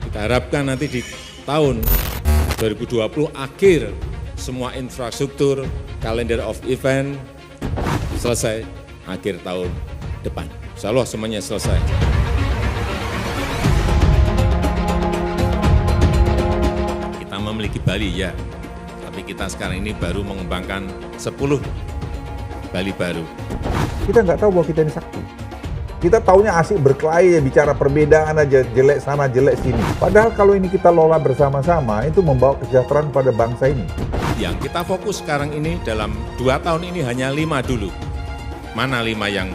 Kita harapkan nanti di tahun 2020 akhir semua infrastruktur, kalender of event selesai akhir tahun depan. Insya Allah semuanya selesai. Kita memiliki Bali ya, tapi kita sekarang ini baru mengembangkan 10 Bali baru. Kita nggak tahu bahwa kita ini sakti. Kita taunya asik berkelahi, bicara perbedaan aja, jelek sana, jelek sini. Padahal kalau ini kita lola bersama-sama, itu membawa kesejahteraan pada bangsa ini. Yang kita fokus sekarang ini dalam 2 tahun ini hanya 5 dulu. Mana 5 yang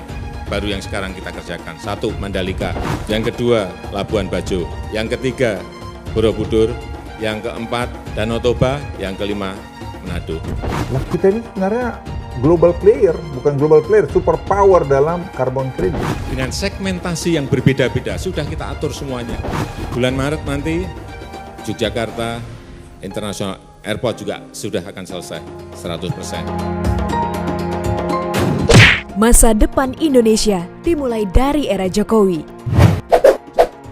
baru yang sekarang kita kerjakan? 1, Mandalika. Yang kedua, Labuan Bajo. Yang ketiga, Borobudur. Yang keempat, Danau Toba. Yang kelima, Manado. Lah kita ini sebenarnya global player, bukan global player, super power dalam carbon credit. Dengan segmentasi yang berbeda-beda, sudah kita atur semuanya. Bulan Maret nanti, Yogyakarta International Airport juga sudah akan selesai 100%. Masa depan Indonesia dimulai dari era Jokowi.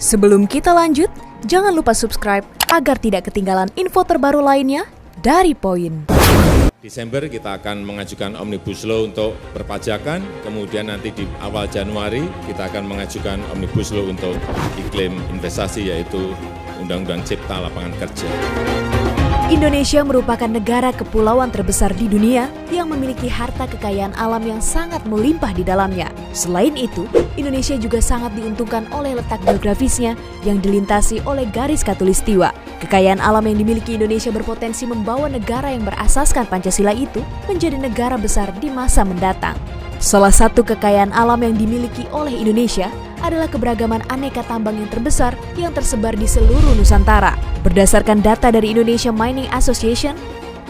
Sebelum kita lanjut, jangan lupa subscribe agar tidak ketinggalan info terbaru lainnya dari Poin. Desember kita akan mengajukan Omnibus Law untuk perpajakan, kemudian nanti di awal Januari kita akan mengajukan Omnibus Law untuk iklim investasi, yaitu Undang-Undang Cipta Lapangan Kerja. Indonesia merupakan negara kepulauan terbesar di dunia yang memiliki harta kekayaan alam yang sangat melimpah di dalamnya. Selain itu, Indonesia juga sangat diuntungkan oleh letak geografisnya yang dilintasi oleh garis khatulistiwa. Kekayaan alam yang dimiliki Indonesia berpotensi membawa negara yang berasaskan Pancasila itu menjadi negara besar di masa mendatang. Salah satu kekayaan alam yang dimiliki oleh Indonesia adalah keberagaman aneka tambang yang terbesar yang tersebar di seluruh Nusantara. Berdasarkan data dari Indonesia Mining Association,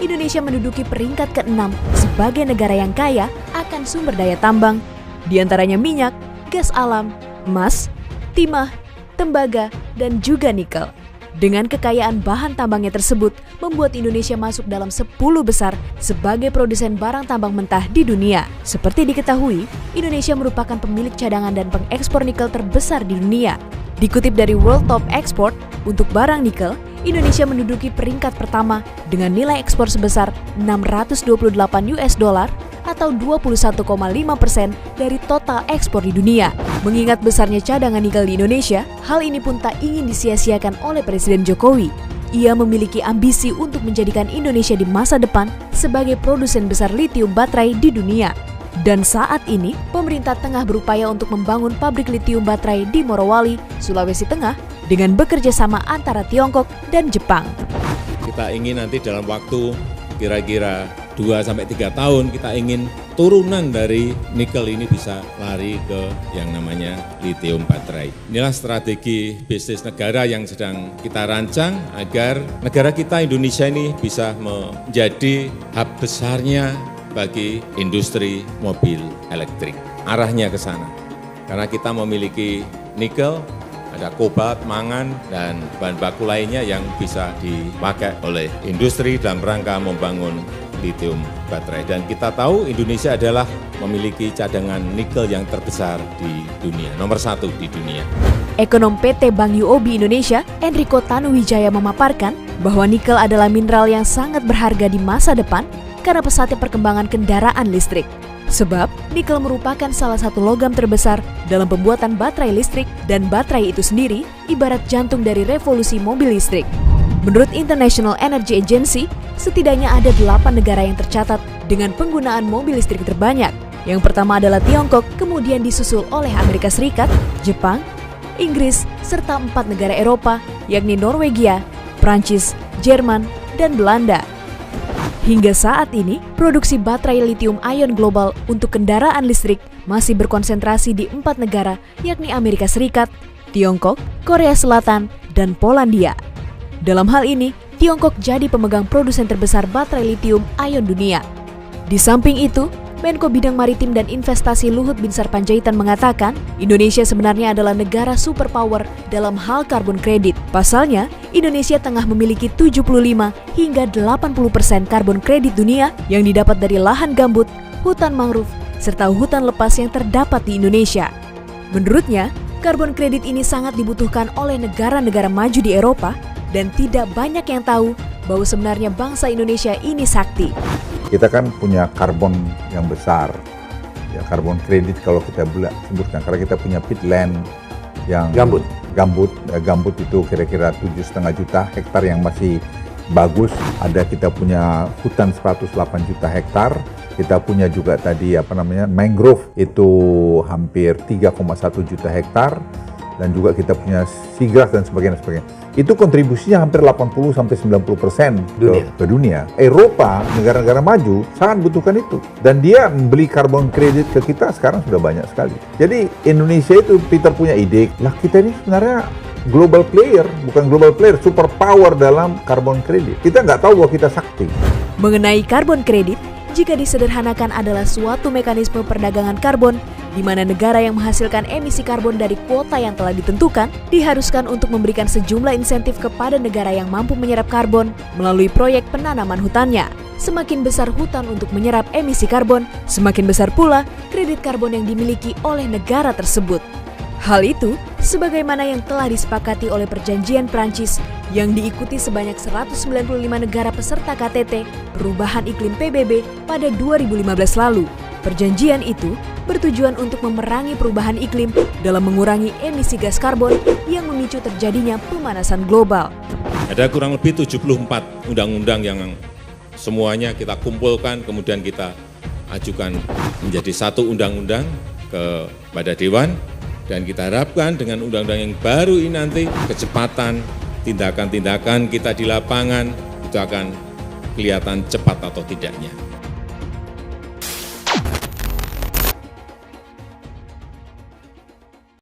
Indonesia menduduki peringkat ke-6 sebagai negara yang kaya akan sumber daya tambang, di antaranya minyak, gas alam, emas, timah, tembaga, dan juga nikel. Dengan kekayaan bahan tambangnya tersebut, membuat Indonesia masuk dalam 10 besar sebagai produsen barang tambang mentah di dunia. Seperti diketahui, Indonesia merupakan pemilik cadangan dan pengekspor nikel terbesar di dunia. Dikutip dari World Top Export, untuk barang nikel, Indonesia menduduki peringkat pertama dengan nilai ekspor sebesar $628 atau 21,5% dari total ekspor di dunia. Mengingat besarnya cadangan nikel di Indonesia, hal ini pun tak ingin disia-siakan oleh Presiden Jokowi. Ia memiliki ambisi untuk menjadikan Indonesia di masa depan sebagai produsen besar litium baterai di dunia. Dan saat ini, pemerintah tengah berupaya untuk membangun pabrik litium baterai di Morowali, Sulawesi Tengah, dengan bekerja sama antara Tiongkok dan Jepang. Kita ingin nanti dalam waktu kira-kira 2-3 tahun kita ingin turunan dari nikel ini bisa lari ke yang namanya lithium baterai. Inilah strategi bisnis negara yang sedang kita rancang agar negara kita Indonesia ini bisa menjadi hub besarnya bagi industri mobil elektrik. Arahnya ke sana. Karena kita memiliki nikel, ada kobalt, mangan, dan bahan baku lainnya yang bisa dipakai oleh industri dalam rangka membangun lithium baterai. Dan kita tahu Indonesia adalah memiliki cadangan nikel yang terbesar di dunia, nomor 1 di dunia. Ekonom PT Bank UOB Indonesia, Enrico Tanuwijaya memaparkan bahwa nikel adalah mineral yang sangat berharga di masa depan karena pesatnya perkembangan kendaraan listrik. Sebab, nikel merupakan salah satu logam terbesar dalam pembuatan baterai listrik dan baterai itu sendiri ibarat jantung dari revolusi mobil listrik. Menurut International Energy Agency, setidaknya ada 8 negara yang tercatat dengan penggunaan mobil listrik terbanyak. Yang pertama adalah Tiongkok, kemudian disusul oleh Amerika Serikat, Jepang, Inggris, serta 4 negara Eropa, yakni Norwegia, Prancis, Jerman, dan Belanda. Hingga saat ini, produksi baterai lithium ion global untuk kendaraan listrik masih berkonsentrasi di 4 negara, yakni Amerika Serikat, Tiongkok, Korea Selatan, dan Polandia. Dalam hal ini, Tiongkok jadi pemegang produsen terbesar baterai lithium ion dunia. Di samping itu, Menko Bidang Maritim dan Investasi Luhut Binsar Panjaitan mengatakan, Indonesia sebenarnya adalah negara superpower dalam hal karbon kredit. Pasalnya, Indonesia tengah memiliki 75 hingga 80% karbon kredit dunia yang didapat dari lahan gambut, hutan mangrove, serta hutan lepas yang terdapat di Indonesia. Menurutnya, Karbon kredit ini sangat dibutuhkan oleh negara-negara maju di Eropa dan tidak banyak yang tahu bahwa sebenarnya bangsa Indonesia ini sakti. Kita kan punya karbon yang besar, ya karbon kredit kalau kita sebutkan, karena kita punya peatland yang gambut itu kira-kira 7,5 juta hektar yang masih bagus. Ada kita punya hutan 108 juta hektar. Kita punya juga tadi mangrove itu hampir 3,1 juta hektar, dan juga kita punya seagrass dan sebagainya. Itu kontribusinya hampir 80-90% ke dunia. Eropa, negara-negara maju sangat butuhkan itu, dan dia membeli karbon kredit ke kita sekarang sudah banyak sekali. Jadi Indonesia itu, Peter punya ide, lah kita ini sebenarnya global player, bukan global player, super power dalam karbon kredit. Kita nggak tahu bahwa kita sakti. Mengenai karbon kredit, jika disederhanakan adalah suatu mekanisme perdagangan karbon di mana negara yang menghasilkan emisi karbon dari kuota yang telah ditentukan diharuskan untuk memberikan sejumlah insentif kepada negara yang mampu menyerap karbon melalui proyek penanaman hutannya. Semakin besar hutan untuk menyerap emisi karbon, semakin besar pula kredit karbon yang dimiliki oleh negara tersebut. Hal itu sebagaimana yang telah disepakati oleh Perjanjian Prancis yang diikuti sebanyak 195 negara peserta KTT Perubahan Iklim PBB pada 2015 lalu. Perjanjian itu bertujuan untuk memerangi perubahan iklim dalam mengurangi emisi gas karbon yang memicu terjadinya pemanasan global. Ada kurang lebih 74 undang-undang yang semuanya kita kumpulkan, kemudian kita ajukan menjadi satu undang-undang kepada Dewan. Dan kita harapkan dengan undang-undang yang baru ini nanti kecepatan tindakan-tindakan kita di lapangan itu akan kelihatan cepat atau tidaknya.